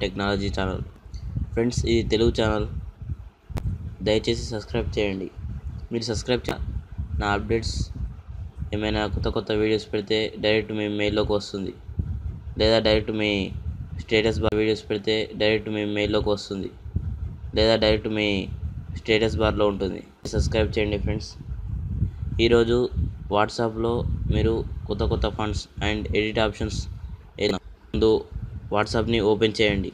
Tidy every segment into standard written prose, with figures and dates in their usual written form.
Technology channel. Friends, ఇది Telugu channel. దయచేసి subscribe చేయండి. మీరు సబ్స్క్రైబ్ నా అప్డేట్స్ ఏమైనా కొత్త వీడియోస్ పెడితే డైరెక్ట్ మీ మెయిల్లోకి వస్తుంది, లేదా డైరెక్ట్ మీ స్టేటస్ బార్ వీడియోస్ పెడితే డైరెక్ట్ మీ మెయిల్లోకి వస్తుంది, లేదా డైరెక్ట్ మీ స్టేటస్ బార్లో ఉంటుంది. సబ్స్క్రైబ్ చేయండి ఫ్రెండ్స్. ఈరోజు వాట్సాప్లో మీరు కొత్త ఫండ్స్ అండ్ ఎడిట్ ఆప్షన్స్ ముందు వాట్సాప్ని ఓపెన్ చేయండి.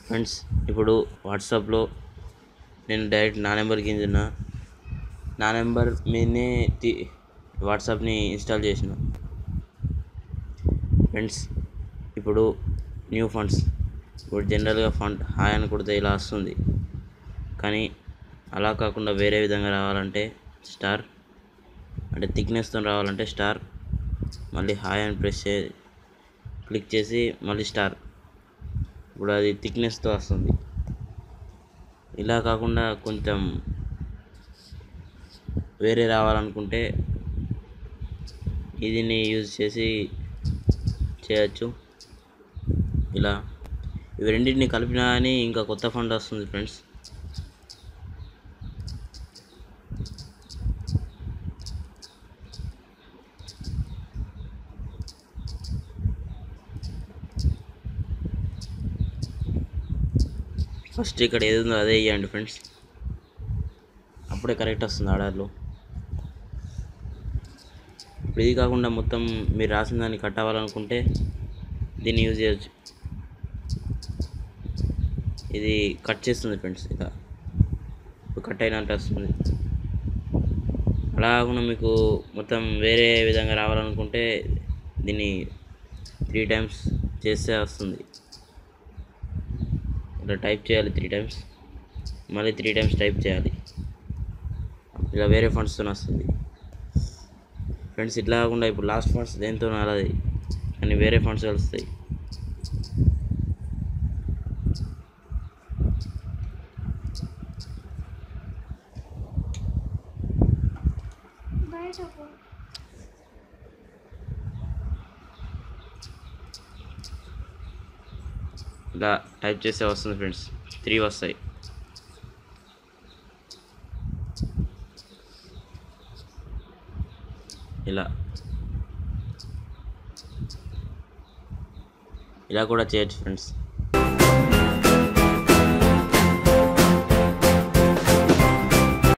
ఫ్రెండ్స్, ఇప్పుడు వాట్సాప్లో నేను డైరెక్ట్ నా నెంబర్ కింద నా నెంబర్ మీదనే వాట్సాప్ని ఇన్స్టాల్ చేసిన. ఫ్రెండ్స్, ఇప్పుడు న్యూ ఫండ్స్, ఇప్పుడు జనరల్గా ఫండ్ హాయ్ అని కొడితే ఇలా వస్తుంది. కానీ అలా కాకుండా వేరే విధంగా రావాలంటే స్టార్, అంటే థిక్నెస్తో రావాలంటే స్టార్, మళ్ళీ హాయ్ అని క్లిక్ చేసి మళ్ళీ స్టార్. ఇప్పుడు అది థిక్నెస్తో వస్తుంది. ఇలా కాకుండా కొంచెం వేరే రావాలనుకుంటే ఇదిని యూజ్ చేసి చేయొచ్చు. ఇలా ఇవి రెండింటిని కలిపినా కానీ ఇంకా కొత్త ఫండ్ వస్తుంది ఫ్రెండ్స్. ఫస్ట్ ఇక్కడ ఏది ఉందో అదే ఇవ్వండి ఫ్రెండ్స్, అప్పుడే కరెక్ట్ వస్తుంది ఆర్డర్లో. ఇప్పుడు ఇది కాకుండా మొత్తం మీరు రాసిన దాన్ని కట్ అవ్వాలనుకుంటే దీన్ని యూజ్ చేయొచ్చు. ఇది కట్ చేస్తుంది ఫ్రెండ్స్, ఇలా ఇప్పుడు కట్ అయినట్టు వస్తుంది. అలా కాకుండా మీకు మొత్తం వేరే విధంగా రావాలనుకుంటే దీన్ని 3 times చేస్తే వస్తుంది. ఇలా టైప్ చేయాలి 3 times, మళ్ళీ 3 times టైప్ చేయాలి. ఇలా వేరే ఫండ్స్తో వస్తుంది ఫ్రెండ్స్. ఇట్లా కాకుండా ఇప్పుడు లాస్ట్ ఫండ్స్ దేంతో రాలేదు, కానీ వేరే ఫండ్స్ కలుస్తాయి. ఇలా టైప్ చేస్తే వస్తుంది ఫ్రెండ్స్, 3 వస్తాయి. ఇలా కూడా చేయొచ్చు ఫ్రెండ్స్.